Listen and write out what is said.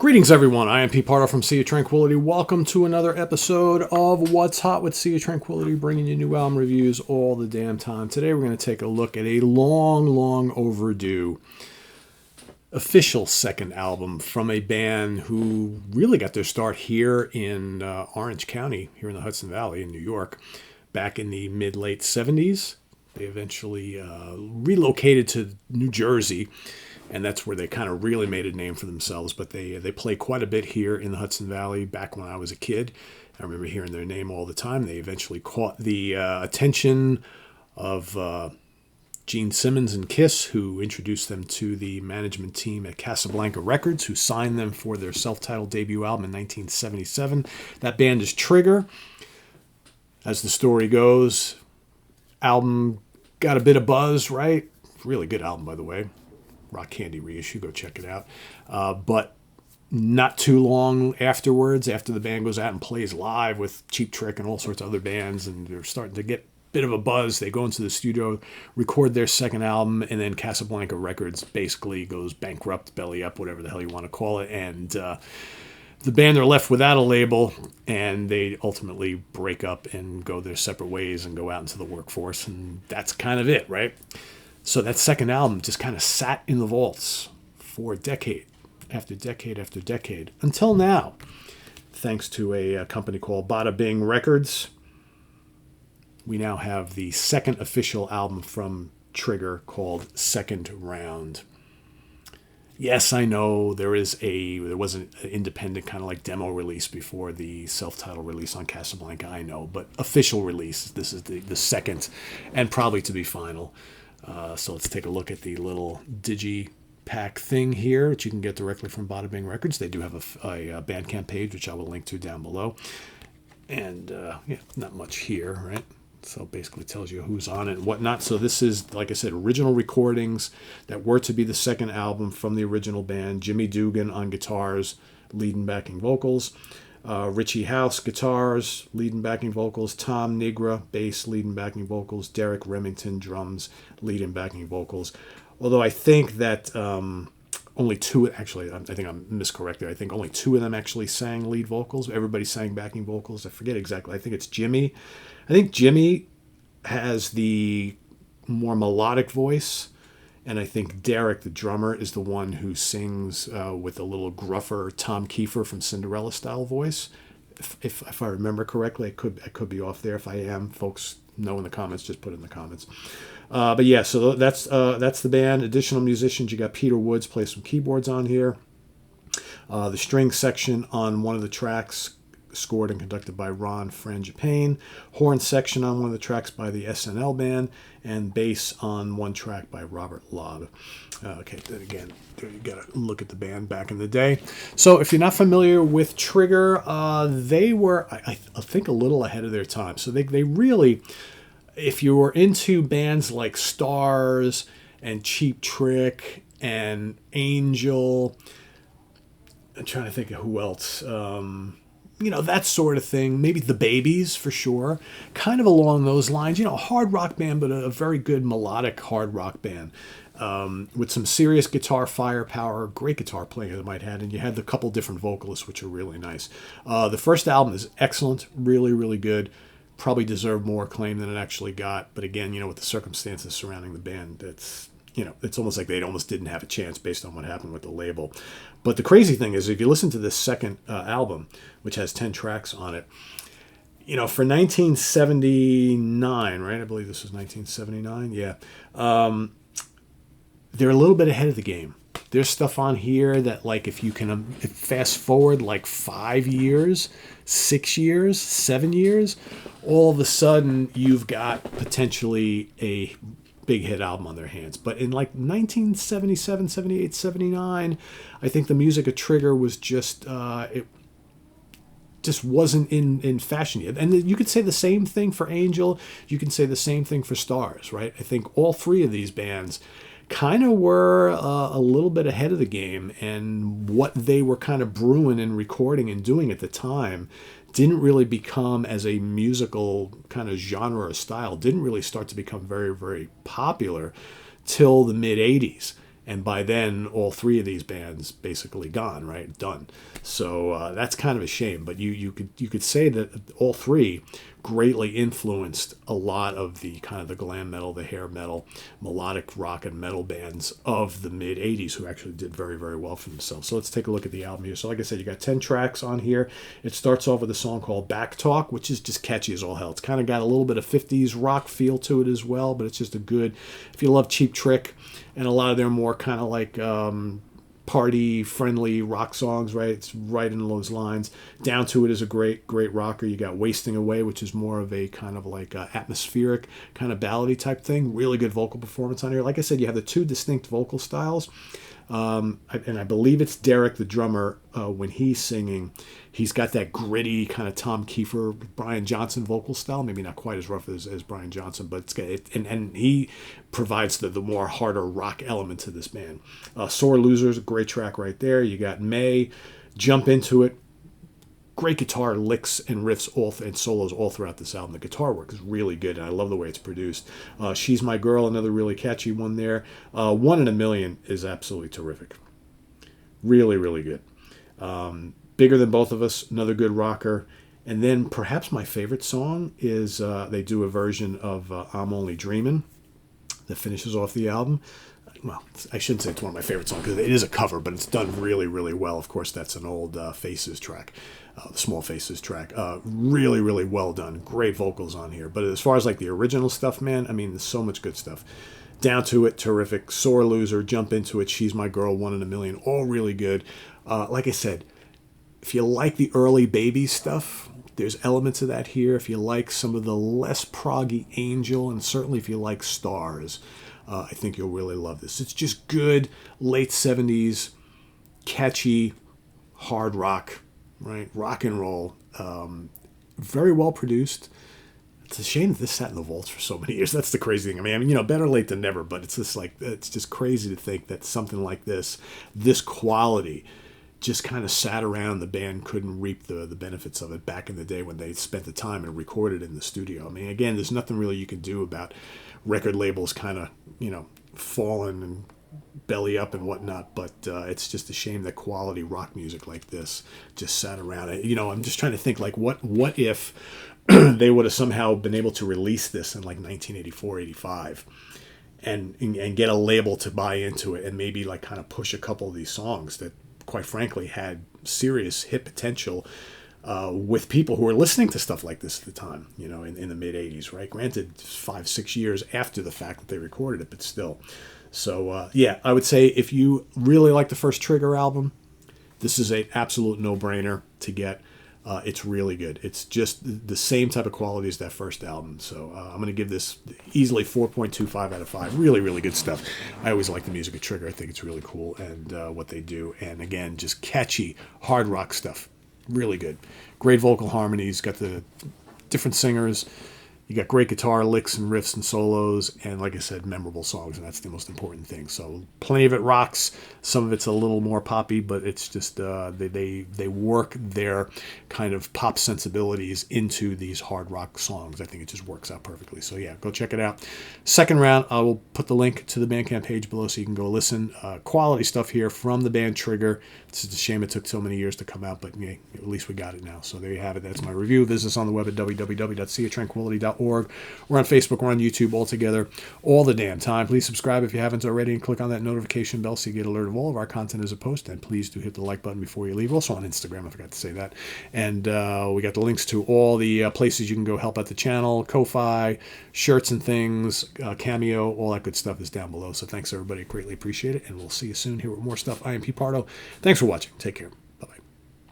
Greetings, everyone. I am Pete Pardo from Sea of Tranquility. Welcome to another episode of What's Hot with Sea of Tranquility, bringing you new album reviews all the damn time. Today, we're going to take a look at a long overdue official second album from a band who really got their start here in Orange County, here in the Hudson Valley in New York, back in the mid-late 70s. They eventually relocated to New Jersey, and that's where they kind of really made a name for themselves. But they play quite a bit here in the Hudson Valley. Back when I was a kid, I remember hearing their name all the time. They eventually caught the attention of Gene Simmons and Kiss, who introduced them to the management team at Casablanca Records, who signed them for their self-titled debut album in 1977. That band is Trigger. As the story goes, album got a bit of buzz, right? Really good album, by the way. Rock Candy reissue, go check it out. But not too long afterwards, after the band goes out and plays live with Cheap Trick and all sorts of other bands, and they're starting to get a bit of a buzz, they go into the studio, record their second album, and then Casablanca Records basically goes bankrupt, belly up, whatever the hell you want to call it, and the band are left without a label, and they ultimately break up and go their separate ways and go out into the workforce, and that's kind of it, right? So that second album just kind of sat in the vaults for decade after decade after decade until now, thanks to a company called Bada Bing Records. We now have the second official album from Trigger called Second Round. Yes, I know there was an independent kind of like demo release before the self-titled release on Casablanca, I know, but official release, this is the second and probably to be final. So let's take a look at the little digipack thing here, which you can get directly from Bada Bing Records. They do have a Bandcamp page, which I will link to down below. And not much here, right? So basically tells you who's on it and whatnot. So this is, like I said, original recordings that were to be the second album from the original band. Jimmy Dugan on guitars, lead and backing vocals. Richie House, guitars, lead and backing vocals. Tom Nigra, bass, lead and backing vocals. Derek Remington, drums, lead and backing vocals. Although I think that only two, actually, I think I'm miscorrected. I think only two of them actually sang lead vocals. Everybody sang backing vocals. I forget exactly. I think it's Jimmy. I think Jimmy has the more melodic voice. And I think Derek, the drummer, is the one who sings with a little gruffer Tom Kiefer from Cinderella style voice. If I remember correctly, I could be off there. If I am, folks know in the comments. Just put it in the comments. But yeah, so that's the band. Additional musicians, you got Peter Woods plays some keyboards on here. The string section on one of the tracks, scored and conducted by Ron Frangipane. Horn section on one of the tracks by the SNL Band, and bass on one track by Robert Lobb. Okay, then again, you got to look at the band back in the day. So if you're not familiar with Trigger, they were, I think, a little ahead of their time. So they really, if you were into bands like Stars and Cheap Trick and Angel, I'm trying to think of who else, that sort of thing. Maybe the Babies, for sure. Kind of along those lines. A hard rock band, but a very good melodic hard rock band. With some serious guitar firepower, great guitar playing, I might add, and you had the couple different vocalists, which are really nice. The first album is excellent, really, really good. Probably deserved more acclaim than it actually got. But again, with the circumstances surrounding the band, it's almost like they almost didn't have a chance based on what happened with the label. But the crazy thing is, if you listen to this second album, which has 10 tracks on it, for 1979, right? I believe this was 1979. Yeah. They're a little bit ahead of the game. There's stuff on here that, like, if you can fast forward like 5 years, 6 years, 7 years, all of a sudden you've got potentially a big hit album on their hands. But in like 1977, 78, 79, I think the music of Trigger was just, it just wasn't in fashion yet. And you could say the same thing for Angel. You can say the same thing for Stars, right? I think all three of these bands kind of were a little bit ahead of the game, and what they were kind of brewing and recording and doing at the time didn't really become, as a musical kind of genre or style, didn't really start to become very, very popular till the mid-'80s. And by then, all three of these bands basically gone, right? Done. So that's kind of a shame. But you could say that all three greatly influenced a lot of the kind of the glam metal, the hair metal, melodic rock and metal bands of the mid 80s who actually did very, very well for themselves. So let's take a look at the album here. So like I said, you got 10 tracks on here. It starts off with a song called Back Talk, which is just catchy as all hell. It's kind of got a little bit of 50s rock feel to it as well, but it's just a good, if you love Cheap Trick and a lot of their more kind of like party friendly rock songs, right? It's right in those lines. Down to It is a great rocker. You got Wasting Away, which is more of a kind of like atmospheric kind of ballady type thing. Really good vocal performance on here. Like I said, you have the two distinct vocal styles. And I believe it's Derek, the drummer, when he's singing, he's got that gritty kind of Tom Kiefer, Brian Johnson vocal style. Maybe not quite as rough as Brian Johnson, but it's got and he provides the more harder rock element to this band. Sore Losers, a great track right there. You got May, Jump Into It. Great guitar licks and riffs and solos all throughout this album. The guitar work is really good, and I love the way it's produced. She's My Girl, another really catchy one there. 1 in a Million is absolutely terrific. Really, really good. Bigger Than Both of Us, another good rocker. And then perhaps my favorite song is they do a version of I'm Only Dreamin' that finishes off the album. Well, I shouldn't say it's one of my favorite songs because it is a cover, but it's done really, really well. Of course, that's an old Faces track, the Small Faces track. Really, really well done. Great vocals on here. But as far as like the original stuff, man, I mean, there's so much good stuff. Down to It, terrific. Sore Loser, Jump Into It, She's My Girl, 1 in a Million, all really good. Like I said, if you like the early Baby stuff, there's elements of that here. If you like some of the less proggy Angel, and certainly if you like Stars, I think you'll really love this. It's just good, late 70s, catchy, hard rock, right? Rock and roll. Very well produced. It's a shame that this sat in the vaults for so many years. That's the crazy thing. I mean, better late than never, but it's just crazy to think that something like this quality, just kind of sat around. The band couldn't reap the benefits of it back in the day when they spent the time and recorded in the studio. I mean, again, there's nothing really you can do about record labels kind of, falling and belly up and whatnot, but it's just a shame that quality rock music like this just sat around. I'm just trying to think, like, what if they would have somehow been able to release this in like 1984, 85 and get a label to buy into it and maybe like kind of push a couple of these songs that quite frankly had serious hit potential with people who were listening to stuff like this at the time, in the mid 80s, right? Granted, 5-6 years after the fact that they recorded it, but still. So, I would say if you really like the first Trigger album, this is an absolute no-brainer to get. It's really good. It's just the same type of quality as that first album. So I'm going to give this easily 4.25 out of 5. Really, really good stuff. I always like the music of Trigger. I think it's really cool and what they do. And again, just catchy, hard rock stuff. Really good. Great vocal harmonies. Got the different singers. You got great guitar licks and riffs and solos, and like I said, memorable songs, and that's the most important thing. So plenty of it rocks. Some of it's a little more poppy, but it's just they work their kind of pop sensibilities into these hard rock songs. I think it just works out perfectly. So yeah, go check it out. Second round, I will put the link to the Bandcamp page below so you can go listen. Quality stuff here from the band Trigger. It's just a shame it took so many years to come out, but yeah, at least we got it now. So there you have it. That's my review. Visit us on the web at www.seatranquility.org. We're on Facebook. We're on YouTube all together all the damn time. Please subscribe if you haven't already and click on that notification bell so you get alert of all of our content as a post. And please do hit the like button before you leave. We're also on Instagram. I forgot to say that. And we got the links to all the places you can go help out the channel, Ko-Fi, shirts and things, Cameo, all that good stuff is down below. So thanks, everybody. Greatly appreciate it. And we'll see you soon here with more stuff. I am Pete Pardo. Thanks for watching. Take care.